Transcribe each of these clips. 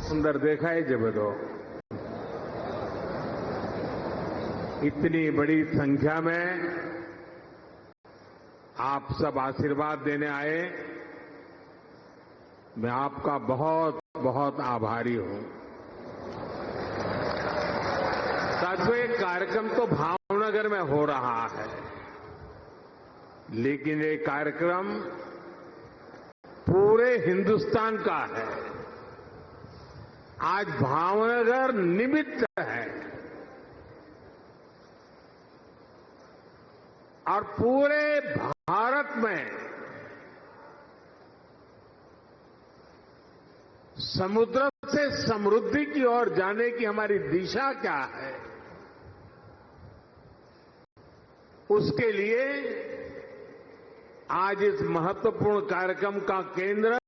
सुंदर देखा है जब तो इतनी बड़ी संख्या में आप सब आशीर्वाद देने आए। मैं आपका बहुत बहुत आभारी हूं। साथियों, ये कार्यक्रम तो भावनगर में हो रहा है, लेकिन ये कार्यक्रम पूरे हिंदुस्तान का है। आज भावनगर निमित्त है और पूरे भारत में समुद्र से समृद्धि की ओर जाने की हमारी दिशा क्या है, उसके लिए आज इस महत्वपूर्ण कार्यक्रम का केंद्र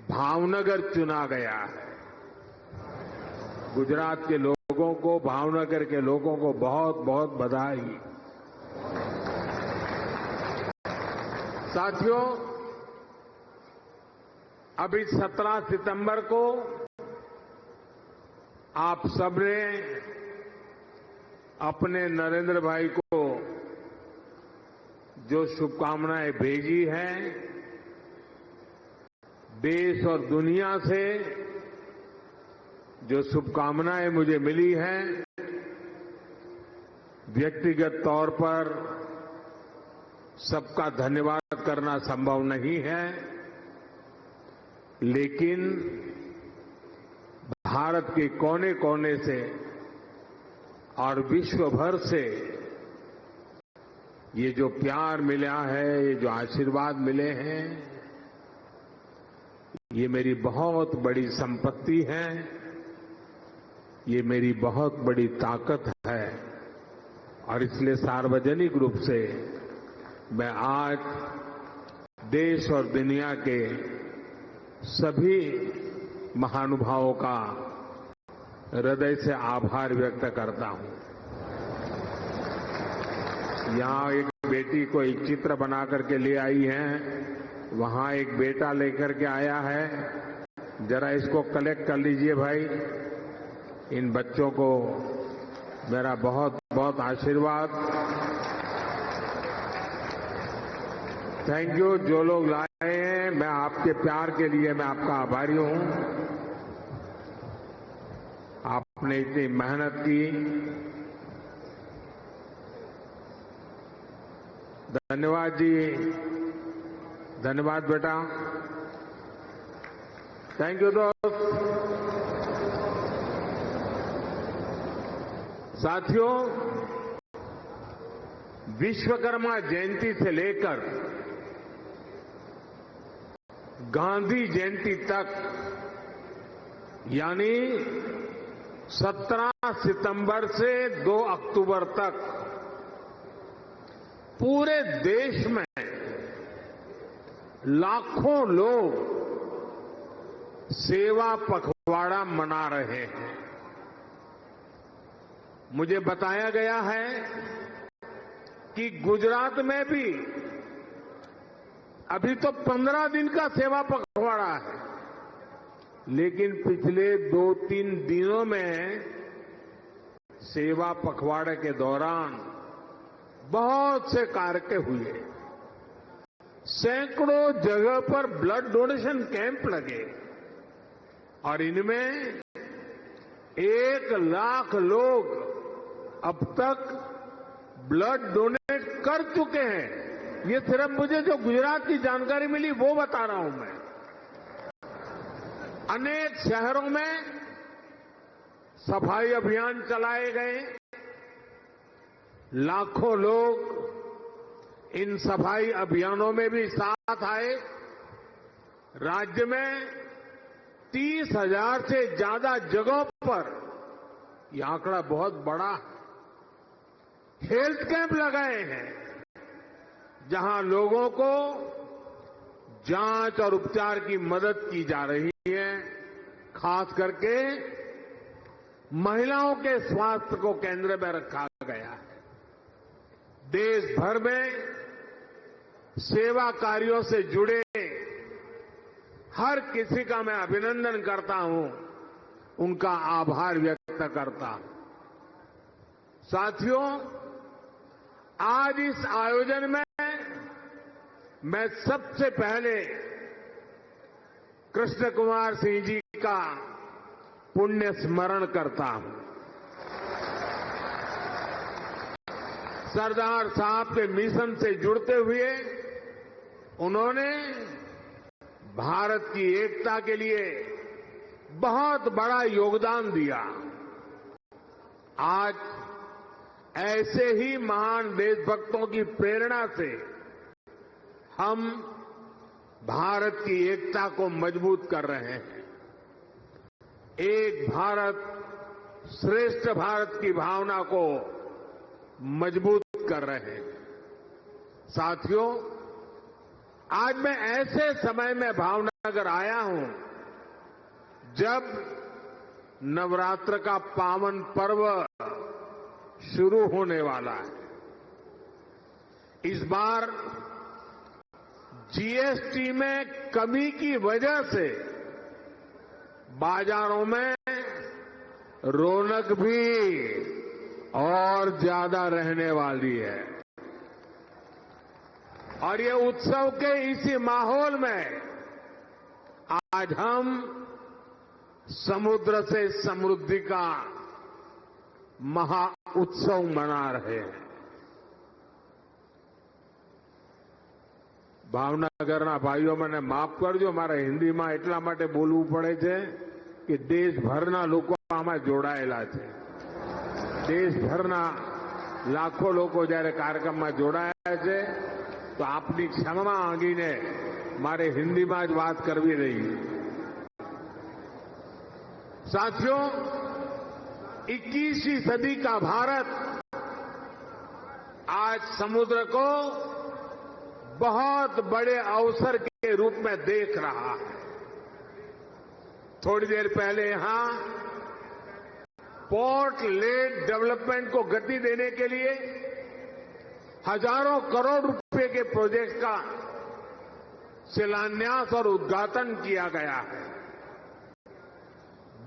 भावनगर चुना गया है। गुजरात के लोगों को, भावनगर के लोगों को बहुत बहुत बधाई। साथियों, अभी 17 सितंबर को आप सबने अपने नरेंद्र भाई को जो शुभकामनाएं भेजी हैं, देश और दुनिया से जो शुभकामनाएं मुझे मिली हैं, व्यक्तिगत तौर पर सबका धन्यवाद करना संभव नहीं है, लेकिन भारत के कोने कोने से और विश्व भर से ये जो प्यार मिला है, ये जो आशीर्वाद मिले हैं, ये मेरी बहुत बड़ी संपत्ति है, ये मेरी बहुत बड़ी ताकत है। और इसलिए सार्वजनिक रूप से मैं आज देश और दुनिया के सभी महानुभावों का हृदय से आभार व्यक्त करता हूं। यहां एक बेटी को एक चित्र बना करके ले आई है, वहां एक बेटा लेकर के आया है। जरा इसको कलेक्ट कर लीजिए भाई। इन बच्चों को मेरा बहुत बहुत आशीर्वाद। Thank you. जो लोग लाए हैं, मैं आपके प्यार के लिए मैं आपका आभारी हूं। आपने इतनी मेहनत की। धन्यवाद जी, धन्यवाद बेटा। थैंक यू दोस्त। साथियों, विश्वकर्मा जयंती से लेकर गांधी जयंती तक, यानी 17 सितंबर से 2 अक्टूबर तक पूरे देश में लाखों लोग सेवा पखवाड़ा मना रहे हैं। मुझे बताया गया है कि गुजरात में भी अभी तो 15 दिन का सेवा पखवाड़ा है, लेकिन पिछले 2-3 दिनों में सेवा पखवाड़े के दौरान बहुत से कार्यक्रम हुए। सैकड़ों जगह पर ब्लड डोनेशन कैंप लगे और इनमें 1 लाख लोग अब तक ब्लड डोनेट कर चुके हैं। ये सिर्फ मुझे जो गुजरात की जानकारी मिली वो बता रहा हूं मैं। अनेक शहरों में सफाई अभियान चलाए गए। लाखों लोग इन सफाई अभियानों में भी साथ आए। राज्य में 30,000 से ज्यादा जगहों पर, यह आंकड़ा बहुत बड़ा है, हेल्थ कैंप लगाए हैं, जहां लोगों को जांच और उपचार की मदद की जा रही है। खास करके महिलाओं के स्वास्थ्य को केंद्र में रखा गया है। देश भर में सेवा कार्यों से जुड़े हर किसी का मैं अभिनंदन करता हूं, उनका आभार व्यक्त करता हूं। साथियों, आज इस आयोजन में मैं सबसे पहले कृष्ण कुमार सिंह जी का पुण्य स्मरण करता हूं। सरदार साहब के मिशन से जुड़ते हुए उन्होंने भारत की एकता के लिए बहुत बड़ा योगदान दिया। आज ऐसे ही महान देशभक्तों की प्रेरणा से हम भारत की एकता को मजबूत कर रहे हैं। एक भारत श्रेष्ठ भारत की भावना को मजबूत कर रहे हैं। साथियों, आज मैं ऐसे समय में भावनगर आया हूं जब नवरात्र का पावन पर्व शुरू होने वाला है। इस बार जीएसटी में कमी की वजह से बाजारों में रौनक भी और ज्यादा रहने वाली है। और ये उत्सव के इसी माहौल में आज हम समुद्र से समृद्धि का महा उत्सव मना रहे हैं। ભાવનગરના ભાઈઓ મને માફ કરજો, મારે હિન્દીમાં એટલા માટે બોલવું પડે છે કે દેશભરના લોકો આમાં જોડાયેલા છે। દેશભરના લાખો લોકો જ્યારે કાર્યક્રમમાં જોડાયા છે તો આપની ક્ષમા માંગીને મારે हिंदीમાં જ વાત કરવી રહી। साथियों, 21वीं सदी का भारत आज समुद्र को बहुत बड़े अवसर के रूप में देख रहा है। थोड़ी देर पहले यहां पोर्ट लेड डेवलपमेंट को गति देने के लिए हजारों करोड़ रुपए के प्रोजेक्ट का शिलान्यास और उद्घाटन किया गया है।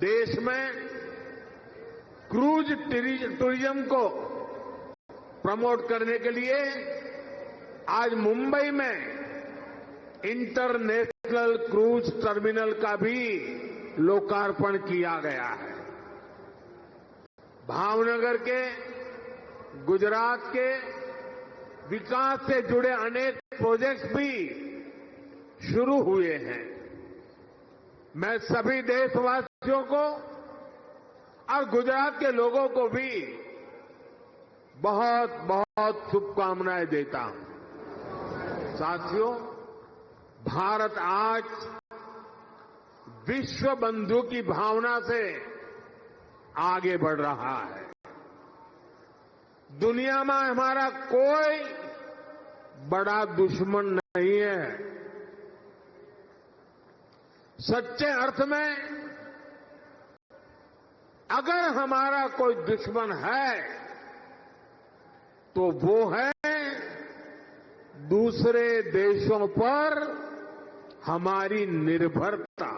देश में क्रूज टूरिज्म को प्रमोट करने के लिए आज मुंबई में इंटरनेशनल क्रूज टर्मिनल का भी लोकार्पण किया गया है। भावनगर के, गुजरात के विकास से जुड़े अनेक प्रोजेक्ट्स भी शुरू हुए हैं। मैं सभी देशवासियों को और गुजरात के लोगों को भी बहुत बहुत शुभकामनाएं देता हूं। साथियों, भारत आज विश्व बंधु की भावना से आगे बढ़ रहा है। दुनिया में हमारा कोई बड़ा दुश्मन नहीं है। सच्चे अर्थ में अगर हमारा कोई दुश्मन है तो वो है दूसरे देशों पर हमारी निर्भरता।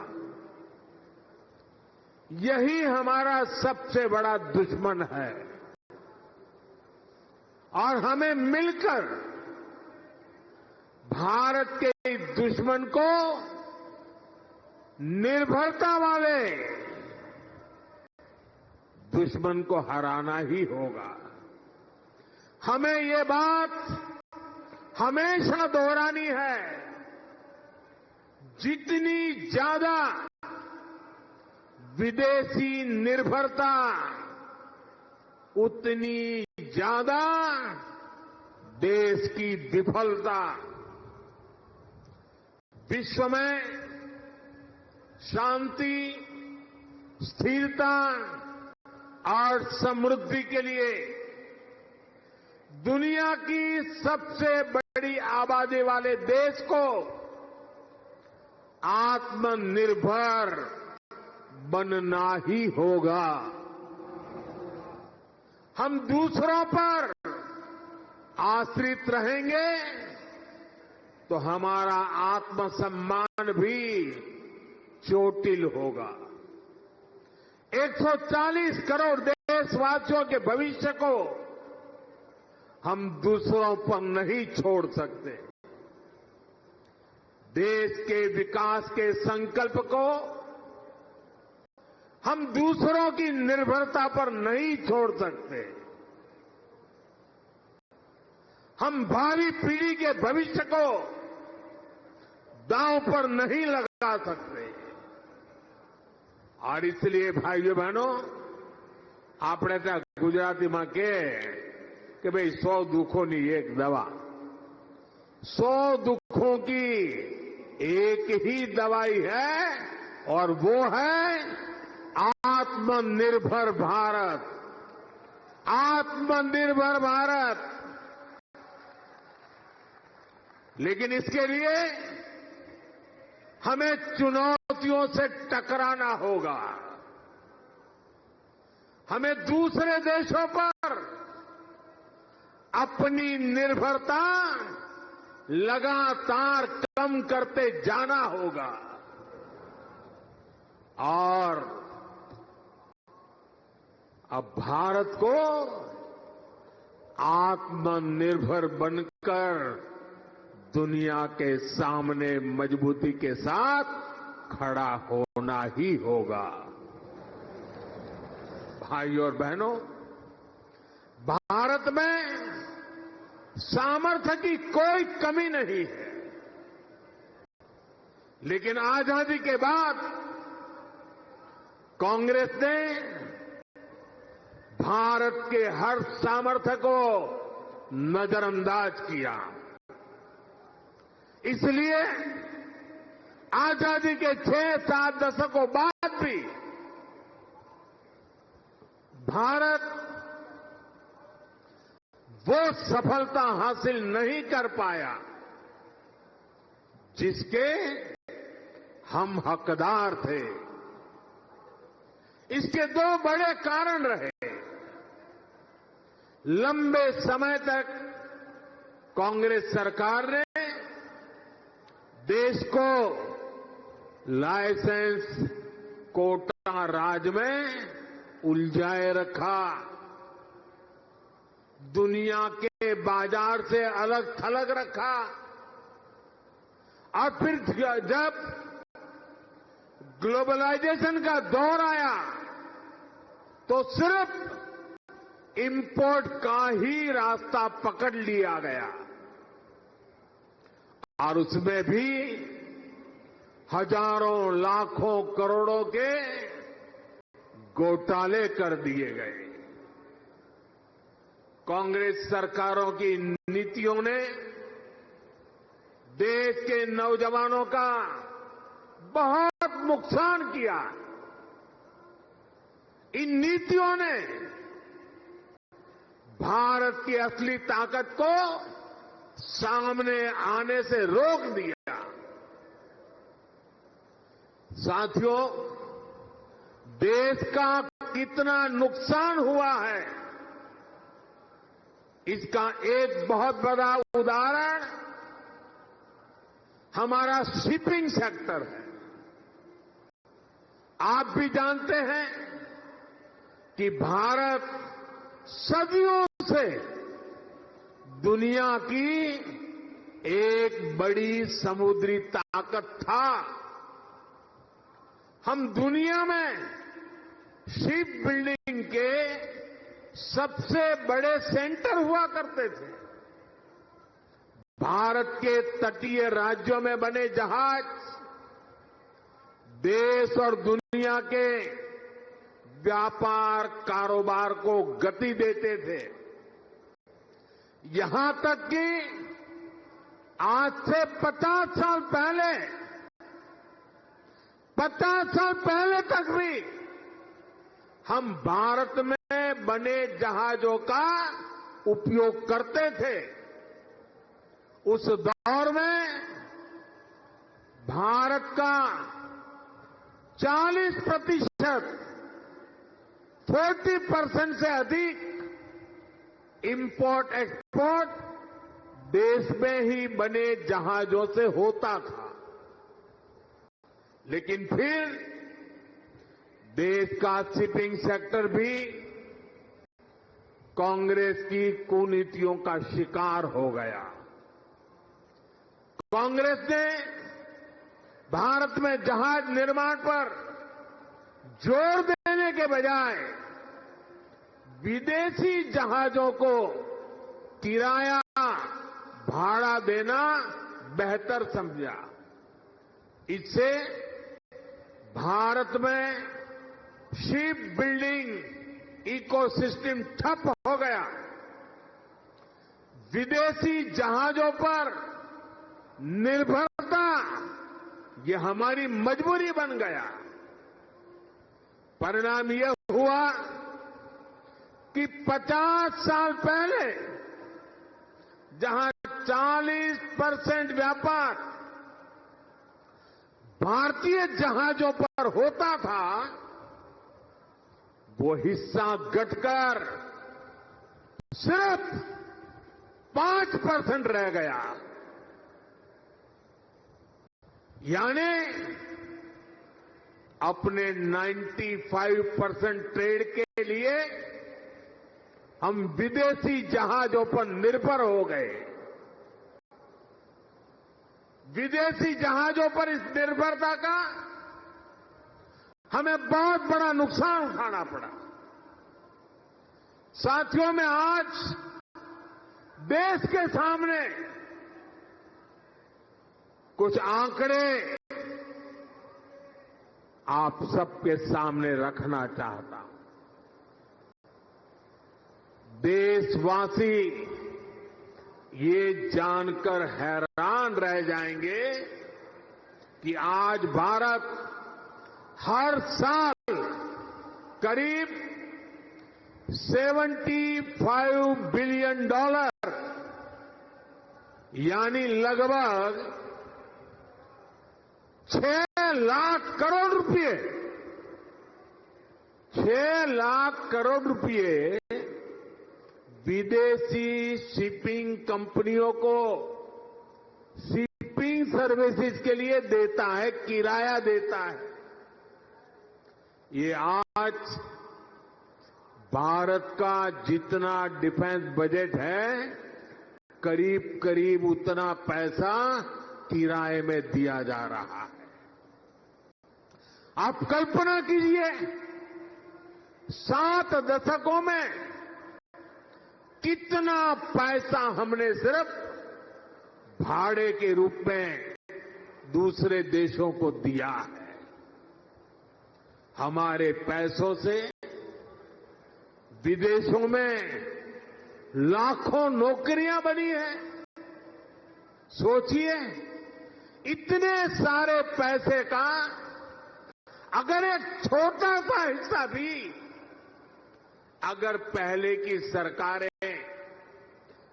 यही हमारा सबसे बड़ा दुश्मन है और हमें मिलकर भारत के इस दुश्मन को निर्भरता वाले दुश्मन को हराना ही होगा। हमें ये बात हमेशा दोहरानी है, जितनी ज्यादा विदेशी निर्भरता उतनी ज्यादा देश की विफलता। विश्व में शांति, स्थिरता और समृद्धि के लिए दुनिया की सबसे बड़ी आबादी वाले देश को आत्मनिर्भर बनना ही होगा। हम दूसरों पर आश्रित रहेंगे तो हमारा आत्मसम्मान भी चोटिल होगा। 140 करोड़ देशवासियों के भविष्य को हम दूसरों पर नहीं छोड़ सकते। देश के विकास के संकल्प को हम दूसरों की निर्भरता पर नहीं छोड़ सकते। हम भावी पीढ़ी के भविष्य को दांव पर नहीं लगा सकते। और इसलिए भाइयों बहनों, આપણે ત્યાં ગુજરાતીમાં કે ભાઈ 100 દુઃખોની એક દવા। 100 दुखों की एक ही दवाई है और वो है आत्मनिर्भर भारत। आत्मनिर्भर भारत। लेकिन इसके लिए हमें चुनौतियों से टकराना होगा। हमें दूसरे देशों पर अपनी निर्भरता लगातार कम करते जाना होगा और अब भारत को आत्मनिर्भर बनकर दुनिया के सामने मजबूती के साथ खड़ा होना ही होगा। भाइयों और बहनों, भारत में सामर्थ्य की कोई कमी नहीं है। लेकिन आजादी के बाद कांग्रेस ने भारत के हर सामर्थ्य को नजरअंदाज किया। इसलिए आजादी के 6-7 दशकों बाद भी भारत वो सफलता हासिल नहीं कर पाया जिसके हम हकदार थे। इसके 2 बड़े कारण रहे। लंबे समय तक कांग्रेस सरकार ने देश को लाइसेंस कोटा राज में उलझाए रखा। दुनिया के बाजार से अलग थलग रखा और फिर जब ग्लोबलाइजेशन का दौर आया तो सिर्फ इंपोर्ट का ही रास्ता पकड़ लिया गया और उसमें भी हजारों लाखों करोड़ों के घोटाले कर दिए गए। कांग्रेस सरकारों की नीतियों ने देश के नौजवानों का बहुत नुकसान किया। इन नीतियों ने भारत की असली ताकत को सामने आने से रोक दिया। साथियों, देश का कितना नुकसान हुआ है इसका एक बहुत बड़ा उदाहरण हमारा शिपिंग सेक्टर है। आप भी जानते हैं कि भारत सदियों से दुनिया की एक बड़ी समुद्री ताकत था। हम दुनिया में शिप बिल्डिंग के सबसे बड़े सेंटर हुआ करते थे। भारत के तटीय राज्यों में बने जहाज देश और दुनिया के व्यापार कारोबार को गति देते थे। यहां तक कि आज से 50 साल पहले तक भी हम भारत में बने जहाजों का उपयोग करते थे। उस दौर में भारत का 40% से अधिक इंपोर्ट एक्सपोर्ट देश में ही बने जहाजों से होता था। लेकिन फिर देश का शिपिंग सेक्टर भी कांग्रेस की कुनीतियों का शिकार हो गया। कांग्रेस ने भारत में जहाज निर्माण पर जोर देने के बजाय विदेशी जहाजों को किराया भाड़ा देना बेहतर समझा। इससे भारत में शिप बिल्डिंग इकोसिस्टम ठप हो गया। विदेशी जहाजों पर निर्भरता ये हमारी मजबूरी बन गया। परिणाम यह हुआ कि 50 साल पहले जहां 40% व्यापार भारतीय जहाजों पर होता था, वो हिस्सा घटकर सिर्फ 5% रह गया। यानी अपने 95% ट्रेड के लिए हम विदेशी जहाजों पर निर्भर हो गए। विदेशी जहाजों पर इस निर्भरता का हमें बहुत बड़ा नुकसान उठाना पड़ा। साथियों, मैं आज देश के सामने कुछ आंकड़े आप सबके सामने रखना चाहता हूं। देशवासी ये जानकर हैरान रह जाएंगे कि आज भारत हर साल करीब $75 बिलियन यानी लगभग 6 लाख करोड़ रुपए 6 लाख करोड़ रुपए विदेशी शिपिंग कंपनियों को शिपिंग सर्विसेज के लिए देता है, किराया देता है। ये आज भारत का जितना डिफेंस बजट है, करीब करीब उतना पैसा किराए में दिया जा रहा है। आप कल्पना कीजिए, 7 दशकों में कितना पैसा हमने सिर्फ भाड़े के रूप में दूसरे देशों को दिया है। हमारे पैसों से विदेशों में लाखों नौकरियां बनी हैं। सोचिए, इतने सारे पैसे का अगर एक छोटा सा हिस्सा भी अगर पहले की सरकारें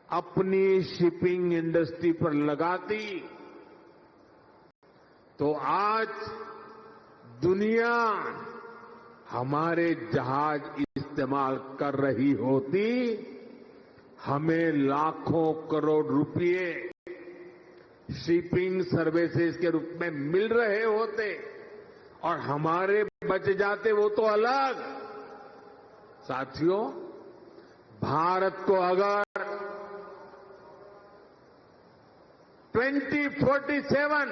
अपनी शिपिंग इंडस्ट्री पर लगाती तो आज दुनिया हमारे जहाज इस्तेमाल कर रही होती, हमें लाखों करोड़ रुपए शिपिंग सर्विसेज के रूप में मिल रहे होते और हमारे बच जाते वो तो अलग। साथियों, भारत को अगर 2047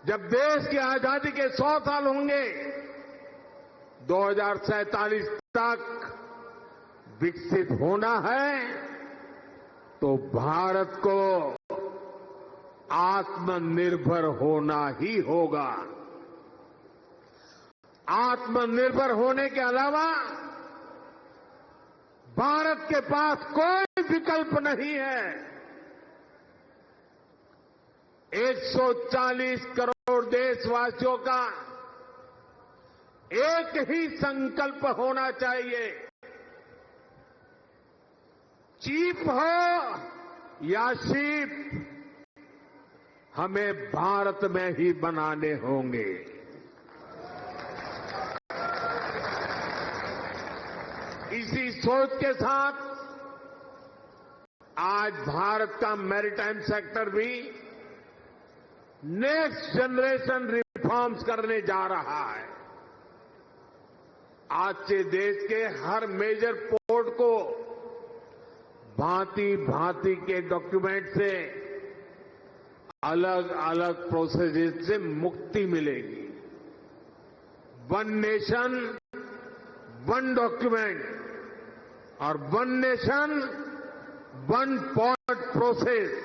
जब देश की आजादी के 100 साल होंगे, 2047 तक विकसित होना है, तो भारत को आत्मनिर्भर होना ही होगा। आत्मनिर्भर होने के अलावा भारत के पास कोई विकल्प नहीं है। 140 करोड़ देशवासियों का एक ही संकल्प होना चाहिए, चीप हो या शिप, हमें भारत में ही बनाने होंगे। इसी सोच के साथ आज भारत का मैरीटाइम सेक्टर भी नेक्स्ट जनरेशन रिफॉर्म्स करने जा रहा है। आज से देश के हर मेजर पोर्ट को भांति भांति के डॉक्यूमेंट से अलग अलग प्रोसेसेस से मुक्ति मिलेगी। वन नेशन वन डॉक्यूमेंट और one nation one port process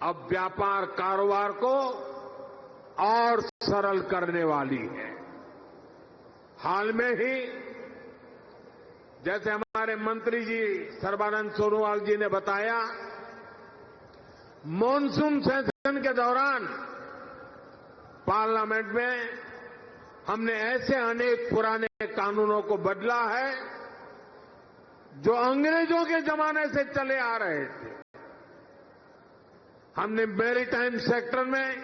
अब व्यापार कारोबार को और सरल करने वाली है। हाल में ही जैसे हमारे मंत्री जी सर्बानंद सोनोवाल जी ने बताया, मॉनसून सेशन के दौरान पार्लियामेंट में हमने ऐसे अनेक पुराने कानूनों को बदला है जो अंग्रेजों के जमाने से चले आ रहे थे। हमने मैरीटाइम सेक्टर में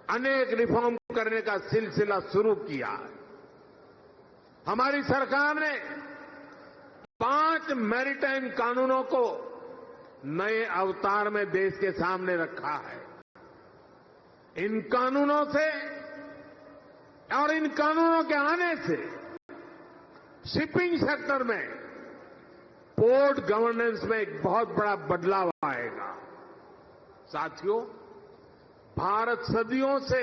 अनेक रिफॉर्म करने का सिलसिला शुरू किया है। हमारी सरकार ने 5 मैरीटाइम कानूनों को नए अवतार में देश के सामने रखा है। इन कानूनों से और इन कानूनों के आने से शिपिंग सेक्टर में पोर्ट गवर्नेंस में एक बहुत बड़ा बदलाव आएगा। साथियों, भारत सदियों से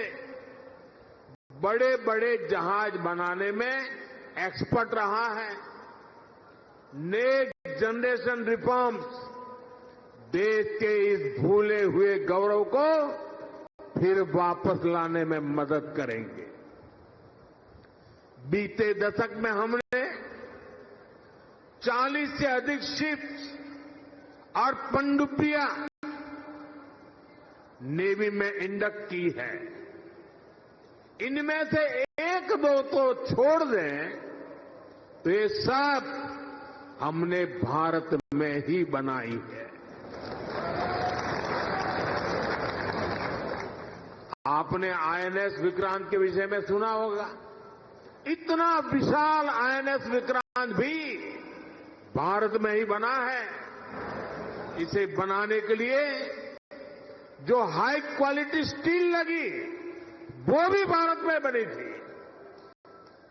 बड़े बड़े जहाज बनाने में एक्सपर्ट रहा है। नेक्स्ट जनरेशन रिफॉर्म्स देश के इस भूले हुए गौरव को फिर वापस लाने में मदद करेंगे। बीते दशक में हमने 40 से अधिक शिप्स और पनडुब्बियां नेवी में इंडक्ट की है। इनमें से एक दो तो छोड़ दें तो ये सब हमने भारत में ही बनाई है। आपने आईएनएस विक्रांत के विषय में सुना होगा। इतना विशाल आईएनएस विक्रांत भी भारत में ही बना है। इसे बनाने के लिए जो हाई क्वालिटी स्टील लगी वो भी भारत में बनी थी।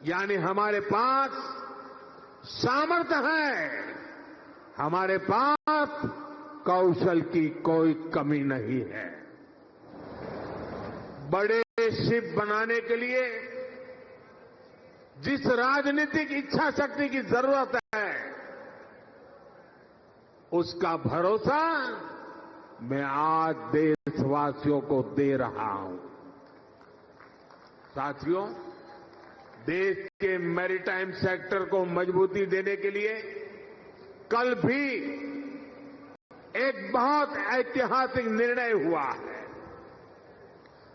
यानी हमारे पास सामर्थ्य है, हमारे पास कौशल की कोई कमी नहीं है। बड़े शिप बनाने के लिए जिस राजनीतिक इच्छा शक्ति की जरूरत है उसका भरोसा मैं आज देशवासियों को दे रहा हूं। साथियों, देश के मैरीटाइम सेक्टर को मजबूती देने के लिए कल भी एक बहुत ऐतिहासिक निर्णय हुआ है।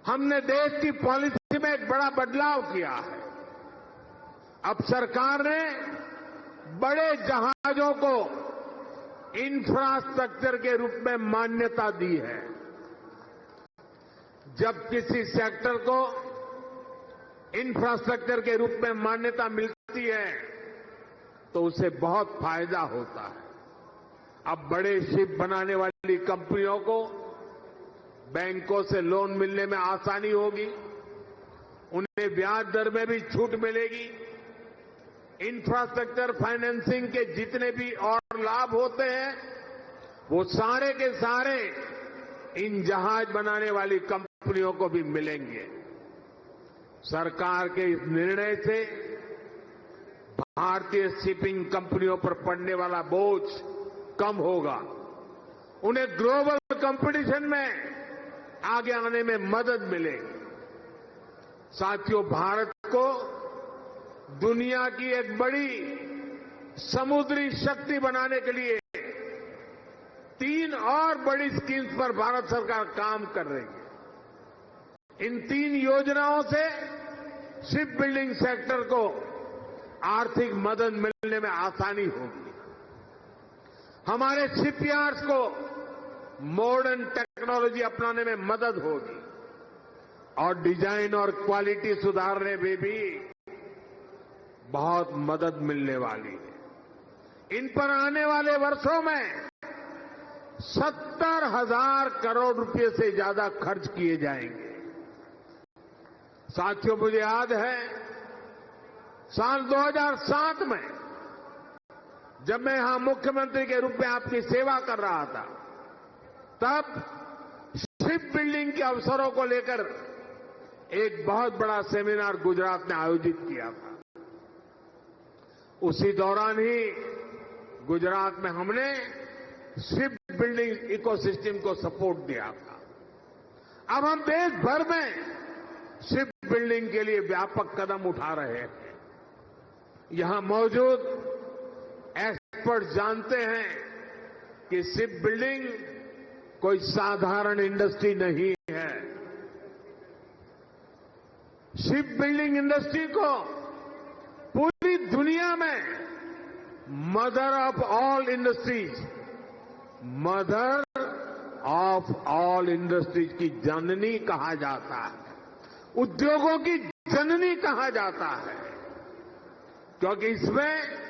हमने देश की पॉलिसी में एक बड़ा बदलाव किया है। अब सरकार ने बड़े जहाजों को इंफ्रास्ट्रक्चर के रूप में मान्यता दी है। जब किसी सेक्टर को इंफ्रास्ट्रक्चर के रूप में मान्यता मिलती है तो उसे बहुत फायदा होता है। अब बड़े शिप बनाने वाली कंपनियों को बैंकों से लोन मिलने में आसानी होगी, उन्हें ब्याज दर में भी छूट मिलेगी। इंफ्रास्ट्रक्चर फाइनेंसिंग के जितने भी और लाभ होते हैं वो सारे के सारे इन जहाज बनाने वाली कंपनियों को भी मिलेंगे। सरकार के इस निर्णय से भारतीय शिपिंग कंपनियों पर पड़ने वाला बोझ कम होगा, उन्हें ग्लोबल कंपटीशन में आगे आने में मदद मिलेगी। साथियों, भारत को दुनिया की एक बड़ी समुद्री शक्ति बनाने के लिए 3 और बड़ी स्कीम्स पर भारत सरकार काम कर रही है। इन 3 योजनाओं से शिप बिल्डिंग सेक्टर को आर्थिक मदद मिलने में आसानी होगी। हमारे शिपयार्ड्स को मॉडर्न टेक्नोलॉजी अपनाने में मदद होगी और डिजाइन और क्वालिटी सुधारने में भी बहुत मदद मिलने वाली है। इन पर आने वाले वर्षों में 70,000 करोड़ रुपए से ज्यादा खर्च किए जाएंगे। साथियों, मुझे याद है साल 2007 में जब मैं यहां मुख्यमंत्री के रूप में आपकी सेवा कर रहा था, तब शिप बिल्डिंग के अवसरों को लेकर एक बहुत बड़ा सेमिनार गुजरात में आयोजित किया था। उसी दौरान ही गुजरात में हमने शिप बिल्डिंग इकोसिस्टम को सपोर्ट दिया था। अब हम देश भर में शिप बिल्डिंग के लिए व्यापक कदम उठा रहे हैं। यहां मौजूद एक्सपर्ट जानते हैं कि शिप बिल्डिंग कोई साधारण इंडस्ट्री नहीं है। शिप बिल्डिंग इंडस्ट्री को पूरी दुनिया में मदर ऑफ ऑल इंडस्ट्रीज की जननी कहा जाता है, उद्योगों की जननी कहा जाता है, क्योंकि इसमें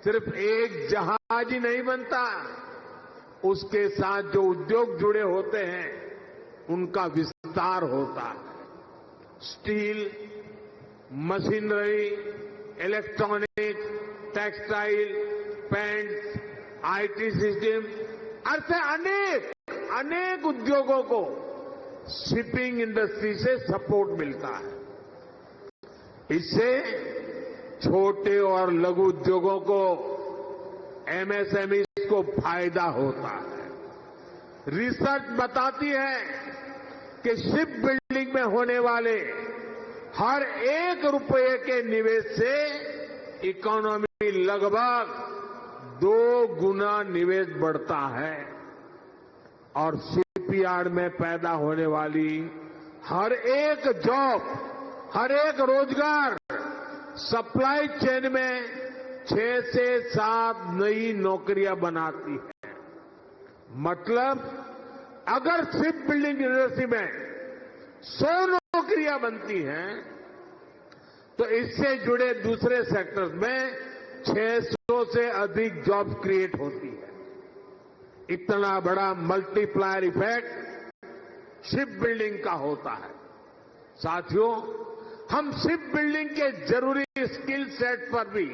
सिर्फ एक जहाज ही नहीं बनता, उसके साथ जो उद्योग जुड़े होते हैं उनका विस्तार होता है। Steel, machinery, electronic, textile, paints, IT system, ऐसे अनेक उद्योगों को शिपिंग इंडस्ट्री से सपोर्ट मिलता है। इससे छोटे और लघु उद्योगों को, एमएसएमई को फायदा होता है। रिसर्च बताती है कि शिप बिल्डिंग में होने वाले हर 1 रुपये के निवेश से इकोनॉमी लगभग 2 गुना निवेश बढ़ता है और शिपयार्ड में पैदा होने वाली हर एक जॉब, हर एक रोजगार सप्लाई चेन में 6 से 7 नई नौकरियां बनाती है। मतलब अगर शिप बिल्डिंग इंडस्ट्री में 100 नौकरियां बनती हैं तो इससे जुड़े दूसरे सेक्टर्स में 600 से अधिक जॉब क्रिएट होती है। इतना बड़ा मल्टीप्लायर इफेक्ट शिप बिल्डिंग का होता है। साथियों, हम शिप बिल्डिंग के जरूरी स्किल सेट पर भी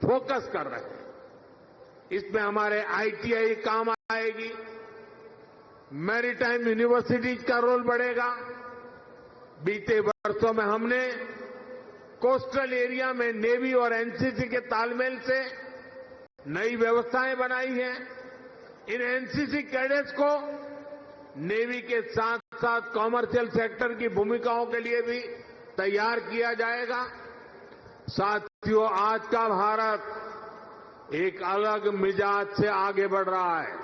फोकस कर रहे हैं। इसमें हमारे आईटीआई काम आएगी, मैरीटाइम यूनिवर्सिटीज का रोल बढ़ेगा। बीते वर्षों में हमने कोस्टल एरिया में नेवी और एनसीसी के तालमेल से नई व्यवस्थाएं बनाई हैं। इन एनसीसी कैडेट्स को नेवी के साथ साथ कॉमर्शियल सेक्टर की भूमिकाओं के लिए भी तैयार किया जाएगा। साथियों, आज का भारत एक अलग मिजाज से आगे बढ़ रहा है।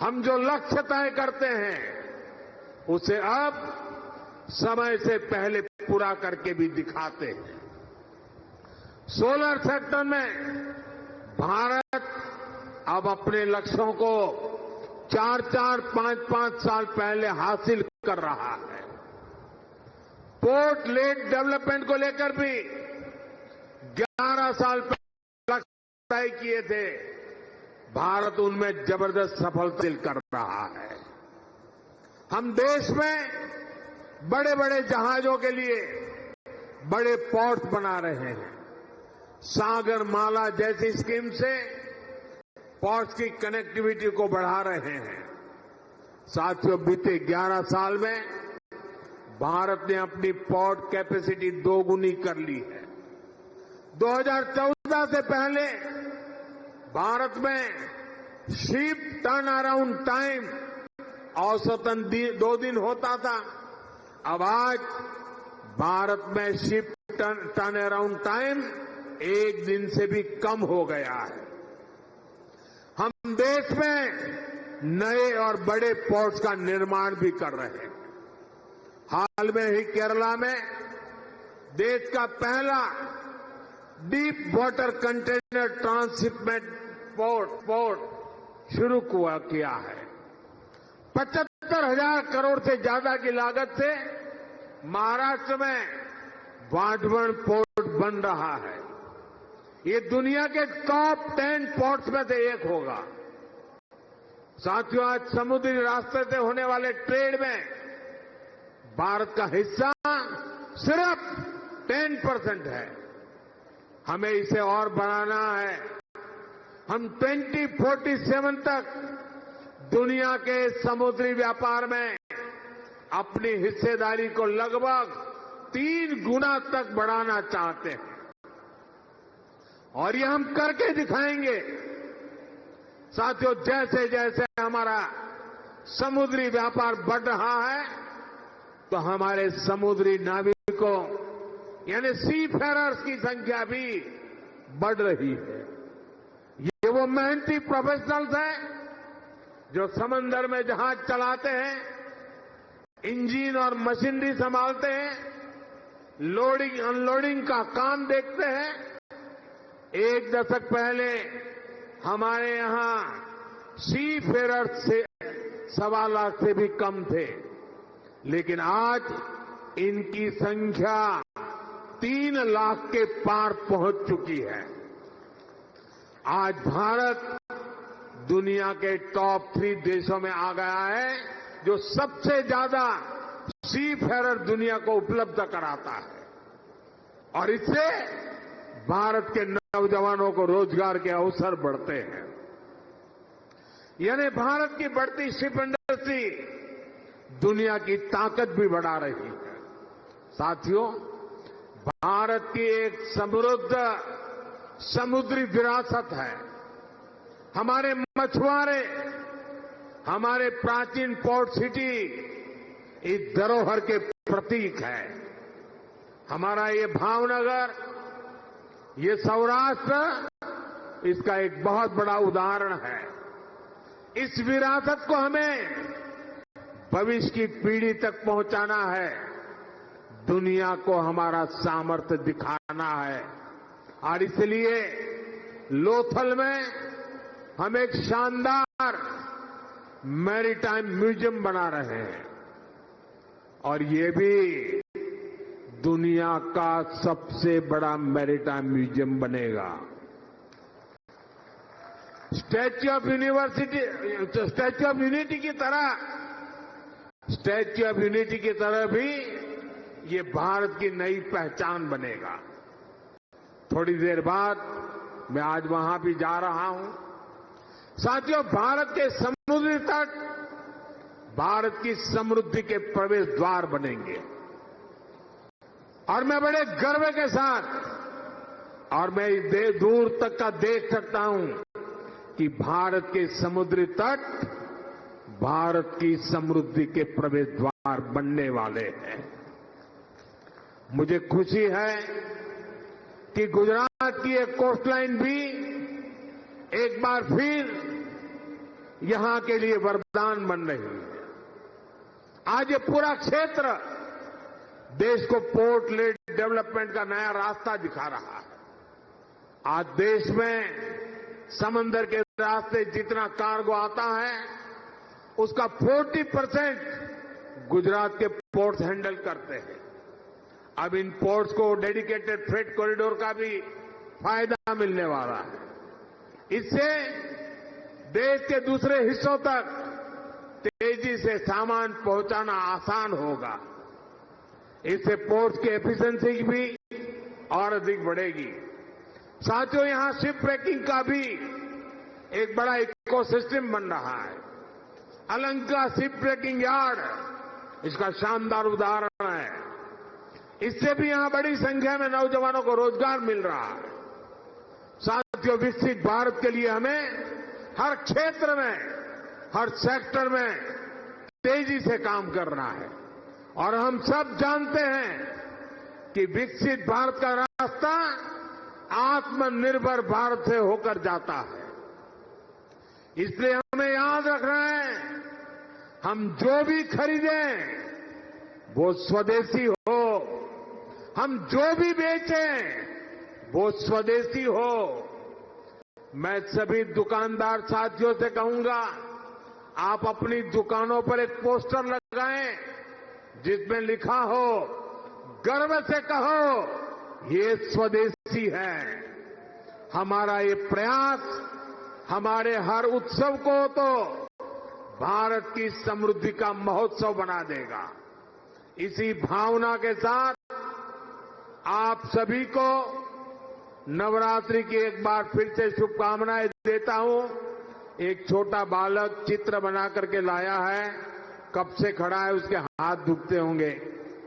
हम जो लक्ष्य तय करते हैं उसे अब समय से पहले पूरा करके भी दिखाते हैं। सोलर सेक्टर में भारत अब अपने लक्ष्यों को 4-4, 5-5 साल पहले हासिल कर रहा है। पोर्ट लेड डेवलपमेंट को लेकर भी 11 साल पहले लक्ष्य तय किए थे। भारत उनमें जबरदस्त सफलता हासिल कर रहा है। हम देश में बड़े बड़े जहाजों के लिए बड़े पोर्ट बना रहे हैं। सागर माला जैसी स्कीम से पोर्ट्स की कनेक्टिविटी को बढ़ा रहे हैं। साथियों, बीते 11 साल में भारत ने अपनी पोर्ट कैपेसिटी 2 गुनी कर ली है। 2014 से पहले भारत में शिप टर्न अराउंड टाइम औसतन 2 दिन होता था। अब आज भारत में शिप टर्न अराउंड टाइम 1 दिन से भी कम हो गया है। हम देश में नए और बड़े पोर्ट्स का निर्माण भी कर रहे हैं। हाल में ही केरला में देश का पहला deep water container transshipment port शुरू किया है। 75,000 करोड़ से ज्यादा की लागत से महाराष्ट्र में वाढवण पोर्ट बन रहा है। ये दुनिया के टॉप 10 पोर्ट्स में से एक होगा। साथियों, आज समुद्री रास्ते से होने वाले ट्रेड में भारत का हिस्सा सिर्फ 10% है। हमें इसे और बढ़ाना है। हम 2047 तक दुनिया के समुद्री व्यापार में अपनी हिस्सेदारी को लगभग 3 गुना तक बढ़ाना चाहते हैं और ये हम करके दिखाएंगे। साथियों, जैसे जैसे हमारा समुद्री व्यापार बढ़ रहा है तो हमारे समुद्री नाविकों यानी सी फेरर्स की संख्या भी बढ़ रही है। ये वो मेहनती प्रोफेशनल्स हैं जो समंदर में जहाज चलाते हैं, इंजन और मशीनरी संभालते हैं, लोडिंग अनलोडिंग का काम देखते हैं। 1 दशक पहले हमारे यहां सी फेरर्स से 1.25 लाख से भी कम थे, लेकिन आज इनकी संख्या 3 लाख के पार पहुंच चुकी है। आज भारत दुनिया के टॉप 3 देशों में आ गया है जो सबसे ज्यादा सी फेरर दुनिया को उपलब्ध कराता है और इससे भारत के नौजवानों को रोजगार के अवसर बढ़ते हैं। यानी भारत की बढ़ती शिप इंडस्ट्री दुनिया की ताकत भी बढ़ा रही है। साथियों, भारत की एक समृद्ध समुद्री विरासत है। हमारे मछुआरे, हमारे प्राचीन पोर्ट सिटी इस धरोहर के प्रतीक है। हमारा ये भावनगर, ये सौराष्ट्र इसका एक बहुत बड़ा उदाहरण है। इस विरासत को हमें भविष्य की पीढ़ी तक पहुंचाना है। दुनिया को हमारा सामर्थ्य दिखाना है और इसलिए लोथल में हम एक शानदार मैरीटाइम म्यूजियम बना रहे हैं और ये भी दुनिया का सबसे बड़ा मैरीटाइम म्यूजियम बनेगा। स्टैच्यू ऑफ यूनिटी की तरह भी ये भारत की नई पहचान बनेगा। थोड़ी देर बाद मैं आज वहां भी जा रहा हूं। साथियों, भारत के समुद्री तट भारत की समृद्धि के प्रवेश द्वार बनेंगे और मैं बड़े गर्व के साथ और मैं दूर तक का देख सकता हूं कि भारत के समुद्री तट भारत की समृद्धि के प्रवेश द्वार बनने वाले हैं। मुझे खुशी है कि गुजरात की एक कोस्टलाइन भी एक बार फिर यहां के लिए वरदान बन रही है। आज ये पूरा क्षेत्र देश को पोर्ट लेड डेवलपमेंट का नया रास्ता दिखा रहा है। आज देश में समंदर के रास्ते जितना कार्गो आता है उसका 40% गुजरात के पोर्ट्स हैंडल करते हैं। अब इन पोर्ट्स को डेडिकेटेड फ्रेट कॉरिडोर का भी फायदा मिलने वाला है। इससे देश के दूसरे हिस्सों तक तेजी से सामान पहुंचाना आसान होगा। इससे पोर्ट्स की एफिशिएंसी भी और अधिक बढ़ेगी। साथियों, यहां शिप ब्रेकिंग का भी एक बड़ा इकोसिस्टम बन रहा है। अलंका शिप ब्रेकिंग यार्ड इसका शानदार उदाहरण है। इससे भी यहां बड़ी संख्या में नौजवानों को रोजगार मिल रहा है। साथियों, विकसित भारत के लिए हमें हर क्षेत्र में, हर सेक्टर में तेजी से काम करना है और हम सब जानते हैं कि विकसित भारत का रास्ता आत्मनिर्भर भारत से होकर जाता है। इसलिए हमें याद रखना है, हम जो भी खरीदें वो स्वदेशी हो, हम जो भी बेचें वो स्वदेशी हो। मैं सभी दुकानदार साथियों से कहूंगा, आप अपनी दुकानों पर एक पोस्टर लगाएं जिसमें लिखा हो, गर्व से कहो ये स्वदेशी है। हमारा ये प्रयास हमारे हर उत्सव को तो भारत की समृद्धि का महोत्सव बना देगा। इसी भावना के साथ आप सभी को नवरात्रि की एक बार फिर से शुभकामनाएं देता हूं। एक छोटा बालक चित्र बना करके लाया है, कब से खड़ा है, उसके हाथ दुखते होंगे।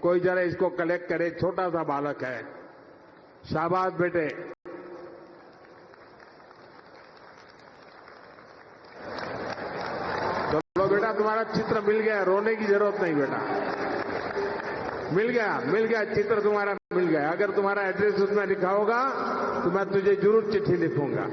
कोई जरा इसको कलेक्ट करे, छोटा सा बालक है। शाबाश बेटे। चलो बेटा, तुम्हारा चित्र मिल गया, रोने की जरूरत नहीं बेटा। मिल गया चित्र तुम्हारा मिल गया। अगर तुम्हारा एड्रेस उसमें लिखा होगा तो मैं तुझे जरूर चिट्ठी लिखूंगा।